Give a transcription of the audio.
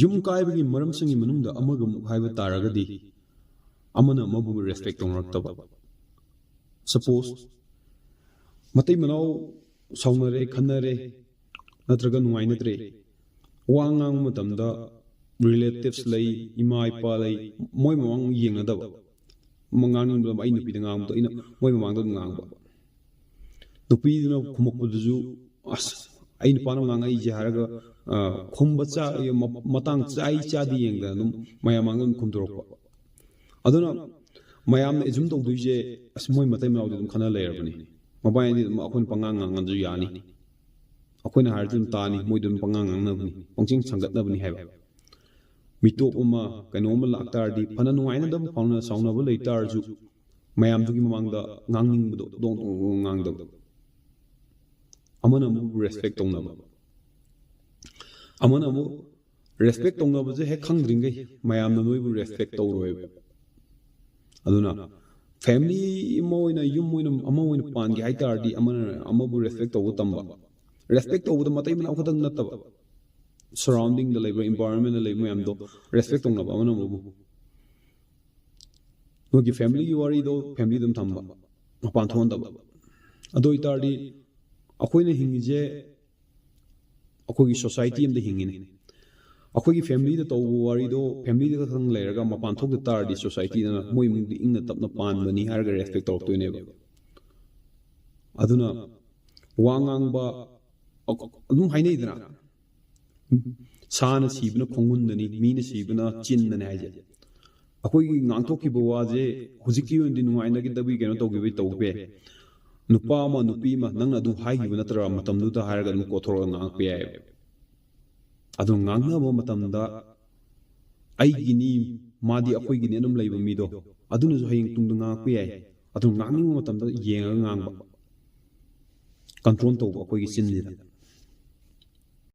ꯌꯨꯝ ꯀꯥꯏꯕꯒꯤ ꯃꯔꯝꯁꯤꯡꯒꯤ ꯃꯅꯨꯡꯗ ꯑꯃꯒ ꯑꯃꯨꯛ ꯍꯥꯏꯕ ꯇꯥꯔꯒꯗꯤ ꯑꯃꯅ ꯑꯃꯕꯨ ꯔꯦꯁꯄꯦꯛ ꯇꯧꯅꯔꯛꯇꯕ ꯁꯄꯣꯁ ꯃꯇꯩ ꯃꯅꯥꯎ ꯁꯥꯎꯅꯔꯦ ꯈꯟꯅꯔꯦ ꯅꯠꯇ꯭ꯔꯒ ꯅꯨꯡꯉꯥꯏꯅꯗ꯭ꯔꯦ ꯋꯥ ꯉꯥꯡꯕ ꯃꯇꯝꯗ ꯔꯤꯂꯦꯇꯤꯚꯁ ꯂꯩ ꯏꯃꯥ ꯏꯄꯥ ꯂꯩ ꯃꯣꯏ ꯃꯃꯥꯡ ꯌꯦꯡꯅꯗꯕ ꯉꯥꯡꯅꯤꯡꯕꯗ ꯑꯩ ꯅꯨꯄꯤꯗ ꯉꯥꯡꯕꯗꯣ ꯑꯩꯅ ꯃꯣꯏ ꯃꯃꯥꯡꯗ ꯑꯗꯨꯝ ꯉꯥꯡꯕ ꯅꯨꯄꯤꯗꯨꯅ ꯈꯨꯝꯃꯛꯄꯗꯨꯁꯨ ꯑꯁ ꯑꯩ ꯅꯨꯄꯥꯅ ꯉꯥꯡꯉꯛꯏꯁꯦ ꯍꯥꯏꯔꯒ ꯈꯨꯝꯕ ꯃꯇꯥꯡ ꯆꯥꯏ ꯆꯥꯗꯦ ꯌꯦꯡꯗꯅ ꯑꯗꯨꯝ ꯃꯌꯥꯝ ꯃꯥꯡꯗ ꯑꯗꯨꯝ ꯈꯨꯝꯗꯣꯔꯛꯄ ꯑꯗꯨꯅ ꯃꯌꯥꯝꯅ ꯑꯦꯖꯨꯝ ꯇꯧꯗꯣꯏꯁꯦ ꯑꯁ ꯃꯣꯏ ꯃꯇꯩ ꯃꯅꯥꯎꯗꯤ ꯑꯗꯨꯝ ꯈꯟꯅ ꯂꯩꯔꯕꯅꯤ ꯃꯕꯥꯏꯅꯗꯤ ꯑꯗꯨꯝ ꯑꯩꯈꯣꯏꯅ ꯄꯪꯉꯥꯡ ꯉꯥꯡꯉꯁꯨ ꯌꯥꯅꯤ ꯑꯩꯈꯣꯏꯅ ꯍꯥꯏꯔꯗꯤ ꯑꯗꯨꯝ ꯇꯥꯅꯤ ꯃꯣꯏꯗꯨ ꯑꯗꯨꯝ ꯄꯪꯉꯥꯡ ꯉꯥꯡꯅꯕꯅꯤ ꯄꯪꯆꯤꯡ ꯁꯪꯒꯠꯅꯕꯅꯤ ꯍꯥꯏꯕ ꯃꯤꯇꯣꯞ ꯑꯃ ꯀꯩꯅꯣꯝꯃ ꯂꯥꯛꯇꯥꯔꯗꯤ ꯐꯅ ꯅꯨꯡꯉꯥꯏꯅꯗꯕ ꯐꯥꯎꯅ ꯁꯥꯎꯅꯕ ꯂꯩꯇꯥꯔꯁꯨ ꯃꯌꯥꯝꯗꯨꯒꯤ ꯃꯃꯥꯡꯗ ꯉꯥꯡꯅꯤꯡꯕꯗꯣ ꯗꯣꯡ ꯗꯣꯡ ꯉꯥꯡꯗꯕ ꯑꯃꯅ ꯑꯃꯨꯛ ꯔꯦꯁꯄꯦꯛ ꯇꯧꯅꯕ ꯑꯃꯅ ꯑꯃꯨꯛ ꯔꯦꯁꯄꯦꯛ ꯇꯧꯅꯕꯁꯦ ꯍꯦꯛ ꯈꯪꯗ꯭ꯔꯤꯉꯩ ꯃꯌꯥꯝꯅ ꯅꯣꯏꯕꯨ ꯔꯦꯁꯄꯦꯛ ꯇꯧꯔꯣꯏꯕ ꯑꯗꯨꯅ ꯐꯦꯃꯤꯂꯤ ꯑꯃ ꯑꯣꯏꯅ ꯌꯨꯝ ꯑꯣꯏꯅ ꯑꯃ ꯑꯣꯏꯅ ꯄꯥꯟꯒꯦ ꯍꯥꯏꯇꯥꯔꯗꯤ ꯑꯃꯅ ꯑꯃꯕꯨ ꯔꯦꯁꯄꯦꯛ ꯇꯧꯕ ꯇꯝꯕ ꯔꯦꯁꯄꯦꯛ ꯇꯧꯕꯗ ꯃꯇꯩ ꯃꯅꯥꯎ ꯈꯛꯇꯪ ꯅꯠꯇꯕ ꯁꯔꯥꯎꯟꯗꯤꯡꯗ ꯂꯩꯕ ꯏꯟꯚꯥꯏꯔꯣꯟꯃꯦꯟꯗ ꯂꯩꯕ ꯃꯌꯥꯝꯗꯣ ꯔꯦꯁꯄꯦꯛ ꯇꯧꯅꯕ ꯑꯃꯅ ꯑꯃꯕꯨ ꯅꯣꯏꯒꯤ ꯐꯦꯃꯤꯂꯤꯒꯤ ꯋꯥꯔꯤꯗꯣ ꯐꯦꯃꯤꯂꯤ ꯑꯗꯨꯝ ꯊꯝꯕ ꯃꯄꯥꯟ ꯊꯣꯛꯍꯟꯗꯕ ꯑꯗꯨ ꯑꯣꯏꯇꯥꯔꯗꯤ ꯑꯩꯈꯣꯏꯅ ꯍꯤꯡꯉꯤꯁꯦ ꯑꯩꯈꯣꯏꯒꯤ ꯁꯣꯁꯥꯏꯇꯤ ꯑꯃꯗ ꯍꯤꯡꯉꯤꯅꯤ ꯑꯩꯈꯣꯏꯒꯤ ꯐꯦꯃꯤꯂꯤꯗ ꯇꯧꯕ ꯋꯥꯔꯤꯗꯣ ꯐꯦꯃꯤꯂꯤꯗ ꯈꯛꯇꯪ ꯂꯩꯔꯒ ꯃꯄꯥꯟ ꯊꯣꯛꯇ ꯇꯥꯔꯗꯤ ꯁꯣꯁꯥꯏꯇꯤꯗꯅ ꯃꯣꯏ ꯏꯃꯨꯡꯗꯤ ꯏꯪꯅ ꯇꯞꯅ ꯄꯥꯟꯕꯅꯤ ꯍꯥꯏꯔꯒ ꯔꯦꯁꯄꯦꯛ ꯇꯧꯔꯛꯇꯣꯏꯅꯦꯕ ꯑꯗꯨꯅ ꯋꯥ ꯉꯥꯡꯕ ꯑꯗꯨꯝ ꯍꯥꯏꯅꯩꯗꯅ ꯁꯥꯅ ꯁꯤꯕꯅ ꯈꯣꯡꯒꯨꯟꯗꯅꯤ ꯃꯤꯅ ꯁꯤꯕꯅ ꯆꯤꯟꯗꯅꯤ ꯍꯥꯏꯁꯦ ꯑꯩꯈꯣꯏꯒꯤ ꯉꯥꯡꯊꯣꯛꯈꯤꯕ ꯋꯥꯁꯦ ꯍꯧꯖꯤꯛꯀꯤ ꯑꯣꯏꯅꯗꯤ ꯅꯨꯡꯉꯥꯏꯅꯈꯤꯗꯕꯒꯤ ꯀꯩꯅꯣ ꯇꯧꯈꯤꯕꯒꯤ ꯇꯧꯕ ꯌꯥꯏ ꯅꯨꯄꯥ ꯑꯃ ꯅꯨꯄꯤ ꯑꯃ ꯅꯪꯅ ꯑꯗꯨ ꯍꯥꯏꯈꯤꯕ ꯅꯠꯇ꯭ꯔꯥ ꯃꯇꯝꯗꯨꯗ ꯍꯥꯏꯔꯒ ꯑꯗꯨꯝ ꯀꯣꯊꯣꯔꯒ ꯉꯥꯡꯉꯛꯄ ꯌꯥꯏꯑꯕ ꯑꯗꯨ ꯉꯥꯡꯅꯕ ꯃꯇꯝꯗ ꯑꯩꯒꯤꯅꯤ ꯃꯥꯗꯤ ꯑꯩꯈꯣꯏꯒꯤꯅꯤ ꯑꯗꯨꯝ ꯂꯩꯕ ꯃꯤꯗꯣ ꯑꯗꯨꯅꯁꯨ ꯍꯌꯦꯡ ꯇꯨꯡꯗ ꯉꯥꯡꯉꯛꯄ ꯌꯥꯏ ꯑꯗꯨ ꯉꯥꯡꯅꯤꯡꯕ ꯃꯇꯝꯗ ꯌꯦꯡꯉꯒ ꯉꯥꯡꯕ ꯀꯟꯇ꯭ꯔꯣꯜ ꯇꯧꯕ ꯑꯩꯈꯣꯏꯒꯤ ꯆꯤꯟꯁꯤꯗ